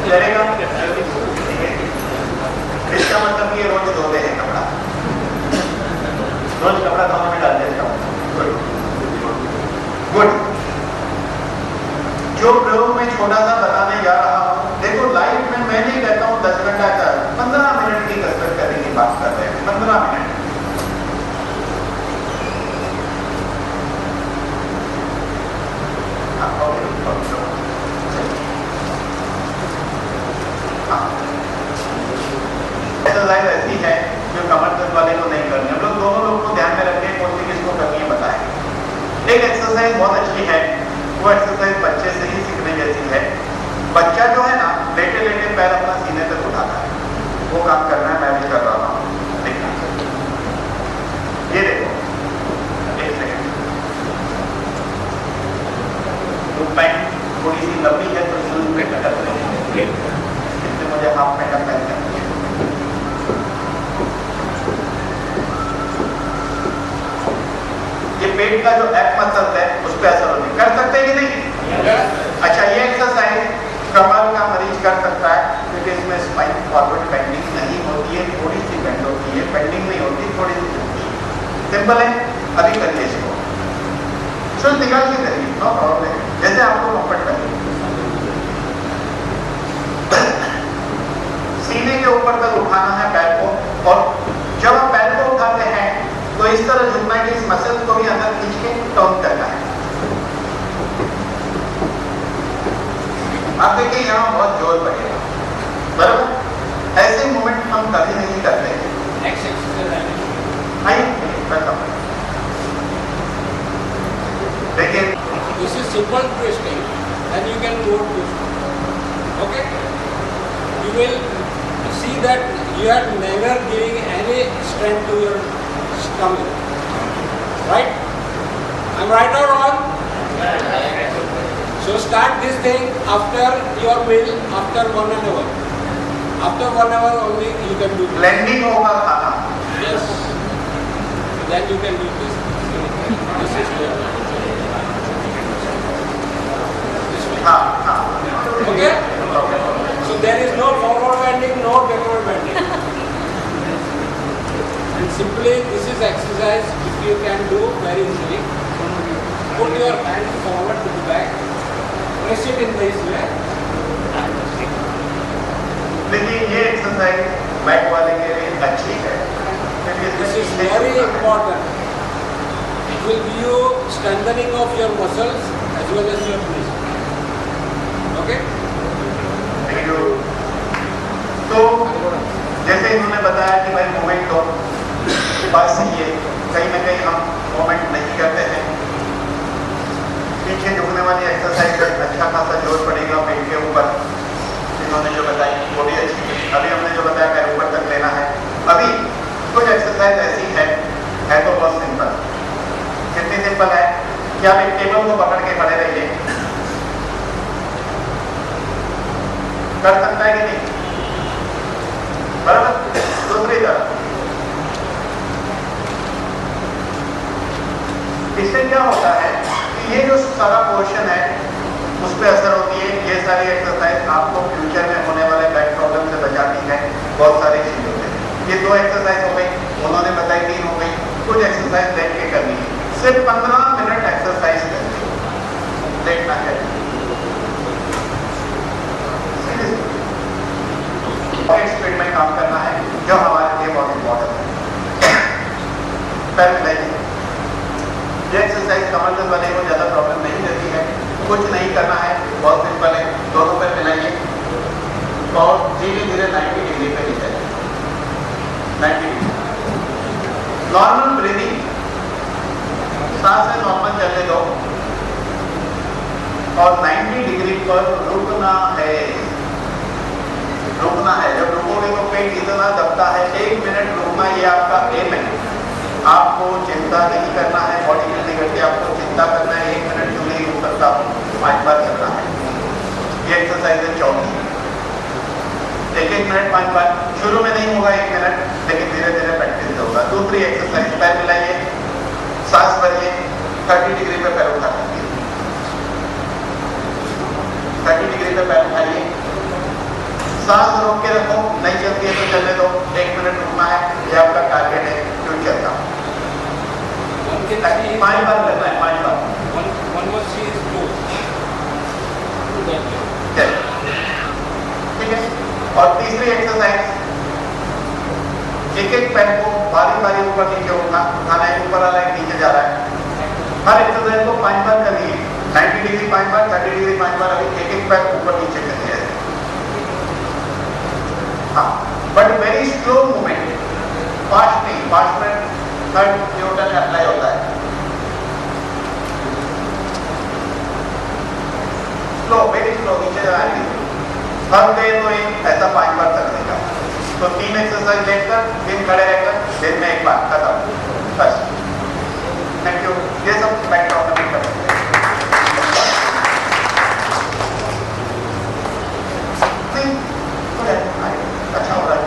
चलेगा? इसका मतलब ये रोज धोते हैं कपड़ा, रोज कपड़ा धोने में डालते हैं। गुड। जो प्रयोग में छोटा सा बताने जा रहा हूं, देखो लाइफ में मैं नहीं कहता हूं 10 घंटा का, 15 मिनट की कसरत करने की बात कर रहे हैं। 15 मिनट। एक्सरसाइज ऐसी है जो कमर दर्द वाले को नहीं करनी। हम लोग दोनों लोग को ध्यान में रखें, कौन सी किसको करनी है बताएं। एक एक्सरसाइज बहुत अच्छी है, वो एक्सरसाइज बच्चे से ही सीखने जैसी है। बच्चा जो है ना, लेटे लेटे पैर अपना सीने तक उठाता है, वो काम करना है। मैं भी कर रहा हूँ, देखना। ये देखो, एक सेकंड। तो पैंट थोड़ी सी लंबी है तो शूज पे कटक रही है, इसलिए मुझे हाफ पैंट पहन करनी है। ये पेट का जो एप मसल है उस पर असर होने कर सकते हैं कि नहीं? अच्छा, ये एक्सरसाइज कमर का मरीज कर सकता है क्योंकि इसमें स्पाइन फॉरवर्ड बेंडिंग नहीं होती है, थोड़ी सी बेंड होती है, बेंडिंग नहीं होती, थोड़ी सी होती है। सिंपल है। अभी करिए इसको, शूज निकाल के करिए, नो प्रॉब्लम, जैसे आपको कंफर्ट लगे। सीने के ऊपर तक उठाना है पैर को, और जब आप पैर को उठाते हैं तो इस तरह झुकना है कि इस मसल को भी अंदर खींच के टर्न करना है। आप देखिए यहाँ बहुत जोर पड़ेगा, बराबर? ऐसे मूवमेंट हम कभी नहीं करते हैं। देखिए, this is simple twisting and you can go twisting. Okay? You will see that you are never giving any strength to your stomach. Right? I'm right or wrong? So start this thing after your meal, after 1 hour. After 1 hour only you can do this. Blending होगा खाना। Yes. Then you can do this. This is good. हाँ हाँ, Okay? So there is no forward bending, no backward bending. And simply this is exercise which you can do very easily. Put your hand forward to the back. Press it in this way. देखिए ये exercise back वाले के लिए अच्छी है क्योंकि This is इसमें very important. It will give you strengthening of your muscles as well as your knees. Okay? Thank you. तो जैसे इन्होंने बताया कि भाई मूवमेंट तो बात सही है, कहीं ना कहीं हम मूवमेंट नहीं करते हैं। पीछे झुकने वाली एक्सरसाइज पर अच्छा खासा जोर पड़ेगा पेट के ऊपर, इन्होंने जो बताई वो भी अच्छी है। अभी हमने जो बताया पैर ऊपर तक लेना है। अभी कुछ एक्सरसाइज ऐसी है तो बहुत सिंपल। कितनी सिंपल है कि आप एक टेबल को पकड़ के खड़े रहिए, कर सकता है कि नहीं? बराबर। दूसरी तरफ इससे क्या होता है कि ये जो सारा पोर्शन है उस पर असर होती है। ये सारी एक्सरसाइज आपको फ्यूचर में होने वाले बैक प्रॉब्लम से बचाती है, बहुत सारी चीजों से। ये 2 एक्सरसाइज हो गई, उन्होंने बताई 3 हो गई। कुछ एक्सरसाइज देख के करनी है, सिर्फ 15 मिनट एक्सरसाइज करनी है, देखना है। स्पीड में काम करना है जो हमारे लिए बहुत इंपॉर्टेंट है। पैर मिलाइए। ये एक्सरसाइज कमर दर्द वाले को ज्यादा प्रॉब्लम नहीं देती है, कुछ नहीं करना है, बहुत सिंपल है। दोनों पैर मिलाइए और धीरे धीरे 90 डिग्री पे ले जाइए। 90 डिग्री नॉर्मल ब्रीदिंग, सांसें नॉर्मल चलने दो और 90 डिग्री पर रुकना है। रुकना है, जब रुकोगे तो पेट इतना दबता है। 1 मिनट रुकना, ये आपका एम है। आपको चिंता नहीं करना है, बॉडी नहीं करती, आपको चिंता करना है 1 मिनट क्यों नहीं रुक सकता, 5 बार करना है। ये एक्सरसाइज है 24। 1-1 मिनट 5 बार। शुरू में नहीं होगा 1 मिनट, लेकिन धीरे धीरे प्रैक्टिस होगा। दूसरी एक्सरसाइज, पैर मिलाइए, सांस भरिए 30 डिग्री पे पैर उठा सकते 30 डिग्री पे पैर उठाइए, सांस रोक के रखो, नहीं चलती है तो चलने दो, 1 मिनट रुकना है, ये आपका टारगेट है, क्यों चलता 5 बार करना है, 5 बार। ठीक है। और तीसरी एक्सरसाइज, एक एक पैर को बारी बारी ऊपर नीचे उठाना है, ऊपर वाला एक नीचे जा रहा है। हर एक्सरसाइज को 5 बार करिए, 90 डिग्री 5 बार, 30 डिग्री 5 बार, अभी एक एक पैर ऊपर नीचे करिए। हाँ, but very slow movement, fast नहीं, फास्ट में 3rd न्यूटन अप्लाई होता है। स्लो, वेरी स्लो, नीचे जाएंगे। थक गए तो एक ऐसा 5 बार तक देगा। तो 3 एक्सरसाइज लेकर दिन खड़े रहकर दिन में 1 बार खत्म, बस। Thank you. ये सब बैक ऑफ कर सकते हैं। अच्छा हो रहा है।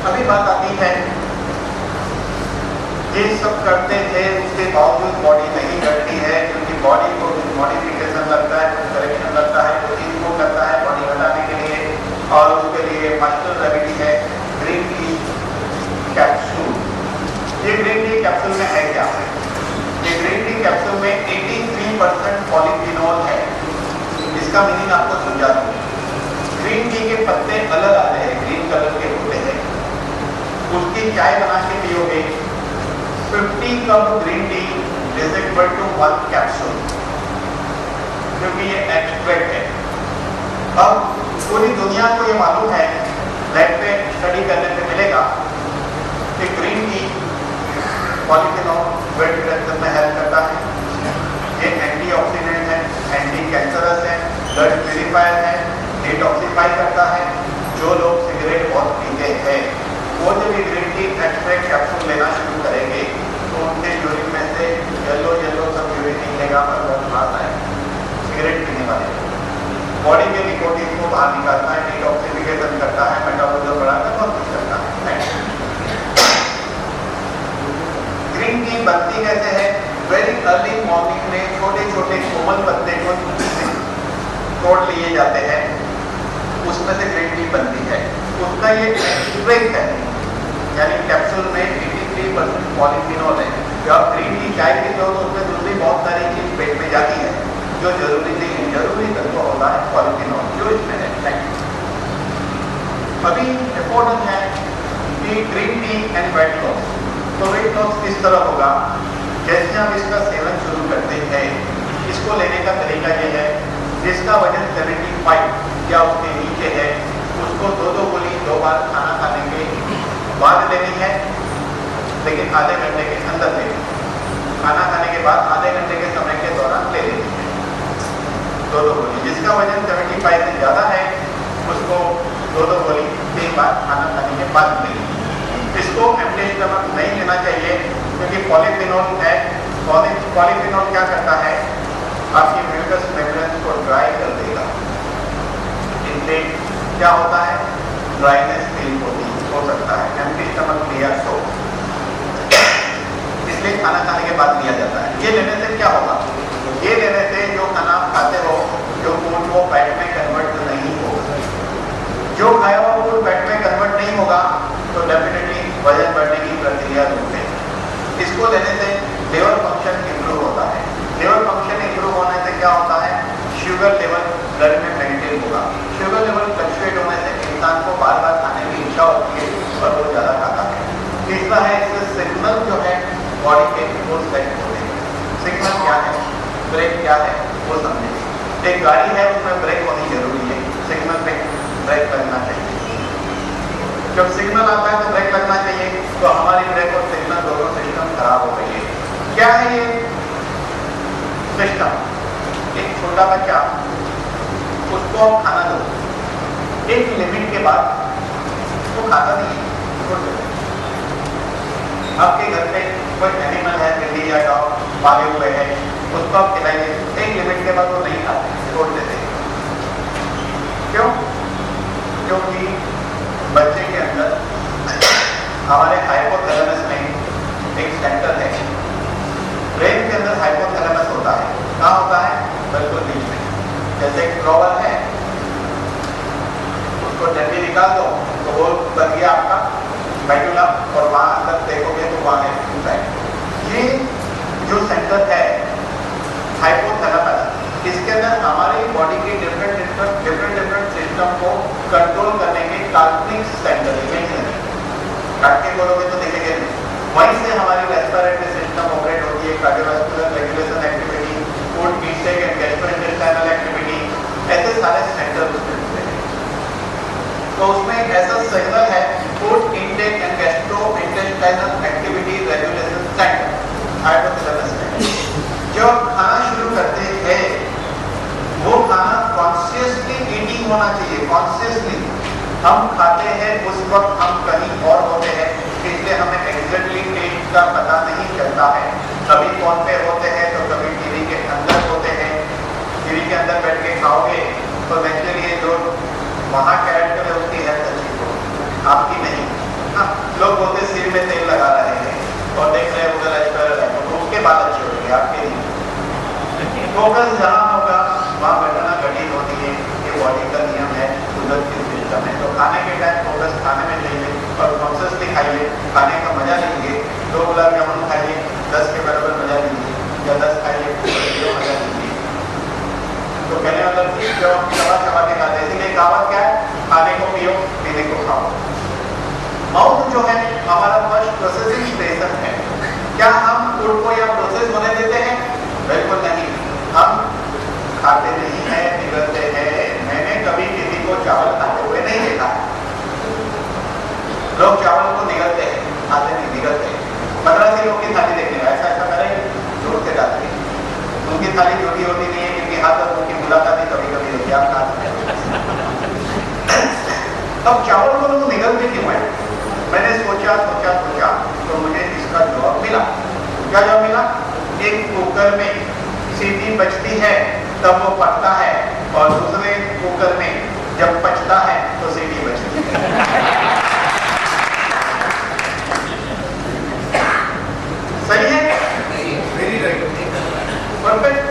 अभी बात आती है, ये सब करते थे उसके बावजूद बॉडी नहीं करती है, क्योंकि बॉडी को मॉडिफिकेशन लगता है, कुछ करेक्शन लगता है, कुछ इनको करता है बॉडी घटाने के लिए, और उसके लिए मस्टल रेमेडी है ग्रीन टी कैप्सूल। ये ग्रीन टी कैप्सूल में है क्या? ये ग्रीन टी कैप्सूल में 83% पॉलीफिनॉल है। इसका मीनिंग आपको समझा दूं। ग्रीन टी के पत्ते अलग आते हैं, ग्रीन कलर के होते हैं, उसकी चाय बना के पियोगे 50 cup green tea is equal to 1 capsule, क्योंकि ये एक्सट्रैक्ट है। अब पूरी दुनिया को ये मालूम है, लैब पे स्टडी करने पे मिलेगा कि green tea polyphenol blood pressure में हेल्प करता है, ये एंटीऑक्सीडेंट है, एंटी कैंसरस है, ब्लड प्यूरिफायर है, डिटॉक्सिफाई करता है। जो लोग सिगरेट बहुत पीते हैं वो जब ये ग्रीन टी एक्सट्रैक्ट कैप्सूल लेना शुरू करेंगे तो उनके यूरिन में से येलो सब यूरिन निकलेगा और बहुत बात आएगा। सिगरेट पीने वाले बॉडी के निकोटीन को बाहर निकालता है, डिटॉक्सिफिकेशन करता है, मेटाबॉलिज्म बढ़ाता है, बहुत कुछ करता है। ग्रीन टी बनती कैसे है? वेरी अर्ली मॉर्निंग में छोटे छोटे कोमल पत्ते को तोड़ लिए जाते हैं, उसमें से ग्रीन टी बनती है। उसका ये एक्सट्रैक्ट है, यानी कैप्सूल में 83% पॉलीफिनॉल है। जब आप ग्रीन टी चाय पीते हो तो उसमें दूसरी बहुत सारी चीज पेट में जाती है जो जरूरी नहीं है, जरूरी तत्व होता है पॉलीफिनॉल जो इसमें है। अभी इम्पोर्टेंट है कि green tea and weight loss. तो वेट लॉस किस तरह होगा? जैसे हम इसका सेवन शुरू करते हैं, इसको लेने का तरीका ये है, जिसका वजन 75 या उसके नीचे है उसको 2 गोली 2 बार खाना खाने के बाद लेनी है, लेकिन आधे घंटे के अंदर लेनी है। खाना खाने के बाद आधे घंटे के समय के दौरान ले लेनी है 2 गोली। जिसका वजन 75 से ज़्यादा है उसको 2 गोली 3 बार खाना खाने के बाद लेनी है। इसको एम्प्टी स्टमक नहीं लेना चाहिए, क्योंकि पॉलीफिनॉल है। पॉलीफिनॉल क्या करता है? आपकी म्यूकस मेम्ब्रेन को ड्राई कर देगा। इससे क्या होता है? ड्राइनेस फील हो सकता है। एम्प्टी स्टमक लिया तो इसलिए खाना खाने के बाद लिया जाता है। ये लेने से क्या होगा? ये लेने से जो खाना आप खाते हो, जो फूड वो फैट में कन्वर्ट नहीं होगा। जो खाया हुआ फूड फैट में कन्वर्ट नहीं होगा तो डेफिनेटली वजन बढ़ने की प्रक्रिया रुकेगी। इसको लेने से लिवर फंक्शन इंप्रूव होता है। लिवर फंक्शन इंप्रूव होने से क्या होता है? शुगर लेवल ब्लड में मेंटेन होगा। शुगर लेवल फ्लक्चुएट होने से इंसान को बार बार खाने की इच्छा होती है और वो ज़्यादा खाता है। तीसरा है, इससे सिग्नल जो है बॉडी के वो सेट होते हैं। सिग्नल क्या है, ब्रेक क्या है, वो समझेंगे। एक गाड़ी है उसमें ब्रेक होनी जरूरी है, सिग्नल पे ब्रेक लगना चाहिए। जब सिग्नल आता है तो ब्रेक लगना चाहिए, तो हमारी ब्रेक और सिग्नल दोनों सिस्टम खराब हो गई है। क्या है ये सिस्टम? एक छोटा बच्चा, उसको आप खाना दो, एक लिमिट के बाद वो खाता नहीं है, छोड़ दो। आपके घर पे कोई एनिमल है, बिल्ली या डॉग पाले हुए हैं, उसको आप खिलाइए, एक लिमिट के बाद वो नहीं खाते, छोड़ देते। क्यों? क्योंकि बच्चे के अंदर हमारे हाइपोथैलेमस में कहाँ होता है? बिल्कुल बीच में। जैसे एक फ्लावर है, उसको डंडी निकाल दो तो वो बन गया आपका मेडुला, और वहां अंदर देखोगे तो वहां है इंसाइड। ये जो सेंटर है हाइपोथैलेमस, इसके अंदर हमारी बॉडी के डिफरेंट सिस्टम को कंट्रोल करने के काल्पनिक सेंटर है। काट के बोलोगे तो दिखेंगे नहीं। वहीं से हमारी रेस्पिरेटरी सिस्टम ऑपरेट होती है, cardiovascular regulation activity, food intake and gastrointestinal activity, ऐसे सारे सेंटर उसमें होते हैं। तो उसमें एक ऐसा सिग्नल है food intake and gastrointestinal activity regulation centre, hypothalamus में। जब खाना शुरू करते हैं वो खाना कॉन्शियसली ईटिंग होना चाहिए, कॉन्शियसली हम खाते हैं उस वक्त हम कहीं और होते हैं, इसलिए हमें एग्जैक्टली टेस्ट का पता नहीं चलता है। कभी फोन पे होते हैं तो कभी टीवी के अंदर होते हैं। टीवी के अंदर बैठ के खाओगे तो नेचुरली जो वहाँ कैरेक्टर है उसकी हेल्थ अच्छी हो, आपकी नहीं। हाँ, लोग बोलते सिर में तेल लगा रहे हैं और देख रहे हैं उधर तो उसके बाद अच्छी होगी, आपके नहीं। फोकस जहाँ होगा वहाँ बैठना कठिन होती है, ये बॉडी का नियम है, कुदरती सिस्टम है। तो खाने के टाइम फोकस खाने में चाहिए और कॉन्शियसली खाइए, खाने का मजा लीजिए। 2 गुलाब जामुन खाइए, 10 के बराबर मजा लीजिए, या 10 खाइए तो मजा लीजिए। तो कहने मतलब कि जो चबा चबा के खाते, इसीलिए कहावत क्या है? खाने को पियो, पीने को खाओ। माउथ जो है हमारा फर्स्ट प्रोसेसिंग स्टेशन है। क्या हम फूड को या प्रोसेस होने देते हैं? बिल्कुल नहीं। हम खाते नहीं है, निगलते हैं। मैंने कभी किसी को चावल खाते हुए नहीं देखा। लोग चावल को निगलते हैं, खाते नहीं, निगलते हैं। मद्रासी लोग की थाली देखने का ऐसा करें, जोर से डालते हैं। उनकी थाली छोटी होती नहीं है क्योंकि हाथ और उनकी मुलाकात ही कभी कभी होती है, आप खा सकते हैं। अब चावल को लोग निगलते क्यों है? मैंने सोचा तो मुझे इसका जवाब मिला। क्या जवाब मिला? एक कुकर में सीटी बजती है तब वो पकता है, और दूसरे कुकर में जब पचता है तो सीटी बजती है। सही है? Very right, perfect.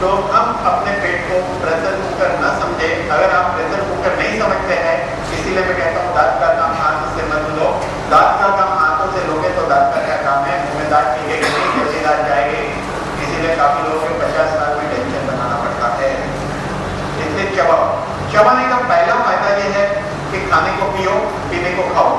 तो हम अपने पेट को प्रेशर कुकर न समझे। अगर आप प्रेशर कुकर नहीं समझते हैं, इसीलिए मैं कहता हूँ दांत का काम हाथ से मत लो। दांत का काम हाथों से लोगे तो दांत का क्या काम है? मुंह में दांत टिकेगी नहीं, कैसी दांत जाएगी? इसीलिए काफी लोगों को 50 साल में टेंशन बनाना पड़ता है। इसलिए चबाने का पहला फायदा यह है कि खाने को पियो, पीने को खाओ।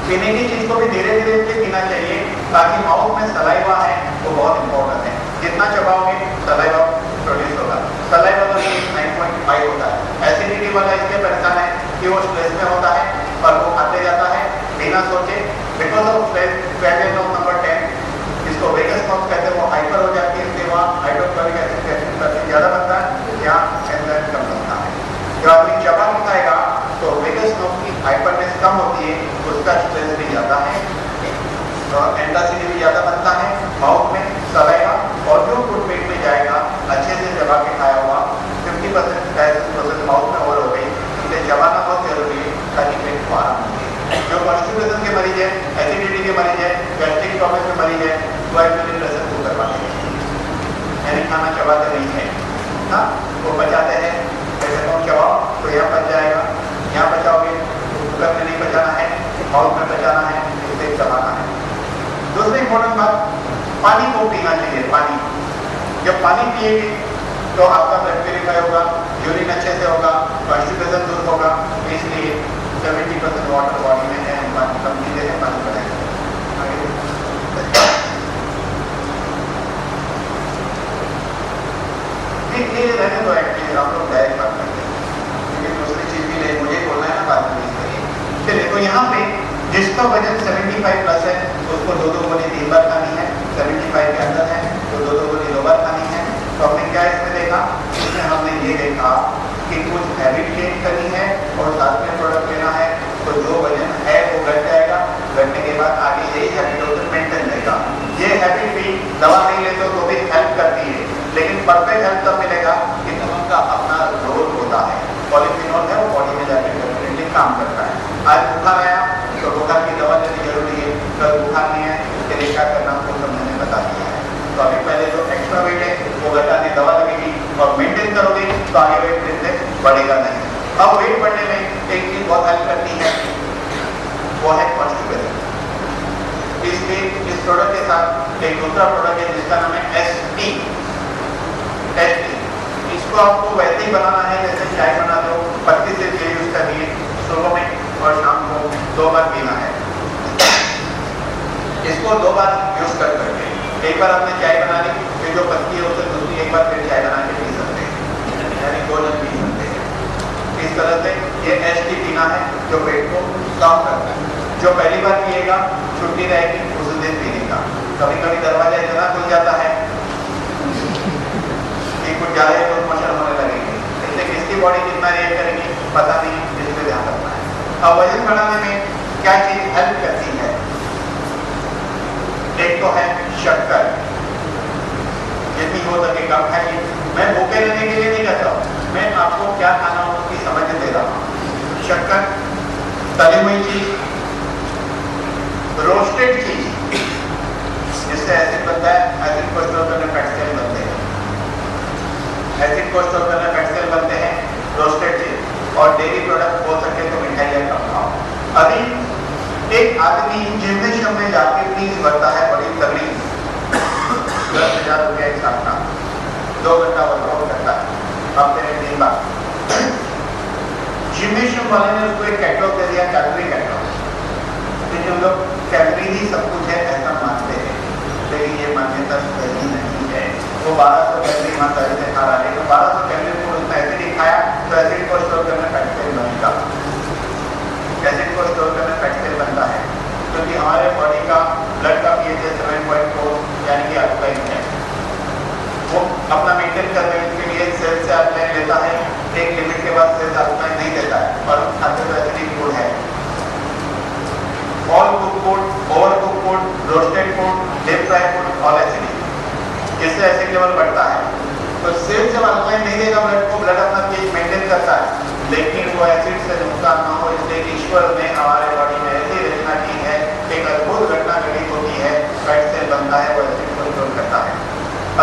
पीने की चीज को भी धीरे धीरे पीना चाहिए, ताकि माउथ में सलाइवा है वो बहुत इंपॉर्टेंट है। जितना चबाओगे सलाइवा प्रोड्यूस होगा। सलाइवा तो 9.5 होता है। एसिडिटी वाला इसलिए परेशान है कि वो स्ट्रेस में होता है और वो खाते जाता है बिना सोचे। Because of stress question number 10, जिसको वेगस माउथ कहते हैं, वो हाइपर हो जाती है। इसलिए वहाँ हाइड्रोक्लोरिक एसिड ज़्यादा बनता है, यहाँ एंजाइम कम बनता है। जब आदमी चबा के खाएगा तो वेगस माउथ की हाइपरनेस कम होती है, उसका स्ट्रेस भी ज़्यादा है, तो एंटासिडी भी ज़्यादा बनता है माउथ में सलाइवा। और जो फूड पेट में जाएगा अच्छे से चबा के खाया हुआ 50% डाइजेशन प्रोसेस माउथ में और हो गई, इसलिए चबाना बहुत जरूरी है ताकि पेट को आराम मिले। जो कॉन्स्टिपेशन के मरीज है, एसिडिटी के मरीज है, गैस्ट्रिक प्रॉब्लम के मरीज है, वो एक्चुअली प्रेशर कुकर वाले हैं, यानी खाना चबाते नहीं है। हाँ, वो बचाते हैं। जैसे तुम चबाओ तो यहाँ बच जाएगा, यहाँ बचाओगे कुकर में नहीं बचाना है, माउथ में बचाना है, इसे चबाना है। दूसरी इंपॉर्टेंट बात, पानी को पीना चाहिए। पानी, जब पानी पिएंगे तो आपका ब्लड प्यूरिफाई होगा, यूरिन अच्छे से होगा, कॉन्स्टिपेशन दूर होगा। इसलिए 70% वाटर बॉडी में है, पानी कम पीते हैं, पानी बढ़ाएंगे। ये रहने दो, एक्चुअली हम लोग डायरेक्ट बात करते हैं, क्योंकि दूसरी चीज भी नहीं, मुझे बोलना है ना, बात नहीं करिए। चलिए, तो यहाँ पे जिसका वजन 75+ है उसको 2-2 गोली 3 बार खानी है। 75 के अंदर है तो 2-2 गोली 2 बार खानी है। तो हमने क्या इसमें देखा? इसमें हमने ये देखा कि कुछ हैबिट चेंज करनी है और साथ में प्रोडक्ट लेना है। तो जो वजन है वो घट जाएगा, घटने के बाद आगे यही हैबिट मेंटेन रहेगा। ये हैबिट भी दवा नहीं लेते तो भी हेल्प करती है, लेकिन परफेक्ट हेल्प तब मिलेगा कि दवा का अपना रोल होता है। पॉलीफिनॉल है वो बॉडी में जाकर डेफिनेटली काम करता है। आज बुखार आया तो बुखार की दवा लेनी जरूरी है, कल बुखार नहीं है उसके लिए क्या करना वो सब मैंने बता दिया है। तो अभी पहले जो एक्स्ट्रा वेट है वो घटाने दवा लगेगी और मेंटेन करोगे तो आगे वेट फिर से बढ़ेगा नहीं। अब वेट बढ़ने में एक चीज बहुत हेल्प करती है, वो है कॉन्स्टिपेशन। इसलिए इस प्रोडक्ट के साथ एक दूसरा प्रोडक्ट है जिसका नाम है ST। इसको आपको वैसे ही बनाना है जैसे चाय बना दो, पत्ती से ये यूज करिए, सुबह में और शाम को 2 बार पीना है। इसको 2 बार यूज करके एक बार आपने चाय बना ली, फिर जो पत्ती है उसे दूसरी एक बार फिर चाय बना के पी सकते हैं, यानी 2 जन पी सकते हैं। इस तरह से ये ST पीना है जो पेट को साफ करता है। जो पहली बार पिएगा छुट्टी रहेगी उस दिन पीने का। कभी कभी दरवाजा इतना खुल जाता है कि कुछ ज्यादा ही मोशन होने लगेगी, इससे किसकी बॉडी कितना रिएक्ट करेगी पता नहीं, इसलिए ध्यान रखना है। अब वजन बढ़ाने में क्या चीज हेल्प करती है? एक तो है शक्कर, जितनी हो सके कम खाइए। मैं भूखे रहने के लिए नहीं कहता हूँ, मैं आपको क्या खाना हो उसकी समझ दे रहा हूँ। शक्कर, तली हुई चीज, रोस्टेड चीज जिससे एसिड बनता है, एसिड को स्टोर करने फैट सेल बनते हैं, एसिड को स्टोर करने फैट सेल बनते हैं, रोस्टेड चीज। और डेयरी प्रोडक्ट हो सके तो मिठाइयाँ कम खाओ। अभी एक आदमी जिम्नेशियम में जाके फीस भरता है बड़ी तगड़ी, 10,000 रुपया एक साल का, 2 घंटा वर्कआउट करता है हफ्ते में 3 बार। जिम्नेशियम वाले ने उसको एक कैटलॉग दे दिया, कैलोरी कैटलॉग, क्योंकि हम लोग कैलोरी ही सब कुछ है ऐसा मानते हैं, लेकिन ये मान्यता सही नहीं है। वो 1200 कैलोरी ईमानदारी से खा रहा है, तो 1200 कैलोरी को उसने एसिड ही खाया तो एसिड को स्टोर करने फैट सेल बनेगा। एसिड को स्टोर करने फैट सेल बनता है क्योंकि हमारे बॉडी का ब्लड का pH 7.4 यानी कि अल्कलाइन है। वो अपना मेंटेन करने के लिए सेल से अल्कलाइन लेता है, एक लिमिट के बाद सेल अल्कलाइन नहीं देता है और खाते तो एसिडिक फूड है। All cook food, over cook food, roasted food, deep fry food all acidic, इससे एसिड लेवल बढ़ता है। तो सेल जब अल्कलाइन नहीं देगा ब्लड को, ब्लड अपना pH मेंटेन करता है, लेकिन वो एसिड से नुकसान ना हो इसलिए ईश्वर ने हमारे बॉडी में ऐसी रचना की है, एक अद्भुत घटना घटित होती है, फैट सेल बनता है, वो एसिड को स्टोर करता है।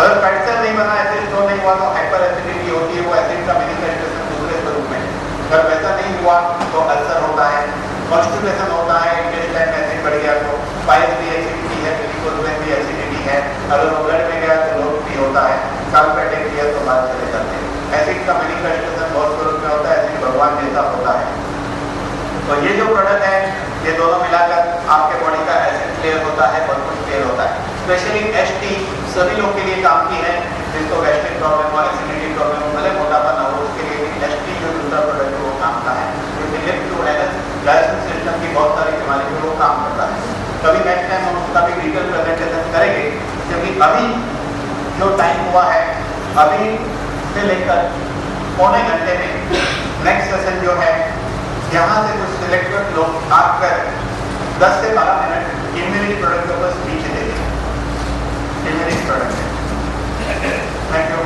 अगर फैट सेल नहीं बना, एसिड स्टोर नहीं हुआ तो हाइपर एसिडिटी होती है, वो एसिड का मैनिफेस्टेशन दूसरे स्वरूप में। अगर वैसा नहीं हुआ तो अल्सर होता है, कॉन्स्टिपेशन होता है, इंटेस्टाइन में एसिड बढ़ गया तो पाइल्स भी एसिडिटी है, वेरिकोज में भी एसिडिटी है, अगर वो ब्लड में गया तो लोड भी होता है, सल्फेटिक किया तो बाहर चले जाते हैं। एसिड का मैनिफेस्टेशन बहुत स्वरूप में होता है, एसिड भगवान जैसा होता है। तो ये जो प्रोडक्ट है ये दोनों मिलाकर आपके बॉडी का एसिड क्लियर होता है, बहुत कुछ क्लियर होता है। स्पेशली ST सभी लोग के लिए काम की है, जिसको गैस्ट्रिक प्रॉब्लम हो, एसिडिटी प्रॉब्लम हो, भले मोटापा ना हो, उसके लिए ST जो दूसरा प्रोडक्ट है वो काम का है, क्योंकि lift to health digestion system की बहुत सारी बीमारी में वो काम करता है। कभी नेक्स्ट टाइम हम उसका भी डिटेल प्रेजेंटेशन करेंगे, क्योंकि अभी जो टाइम हुआ है अभी से लेकर पौने घंटे में नेक्स्ट सेशन जो है यहाँ से कुछ सिलेक्टेड लोग आकर 10 से 12 मिनट इम्यूनिटी प्रोडक्ट के ऊपर स्पीच देंगे। Immunity product, thank you.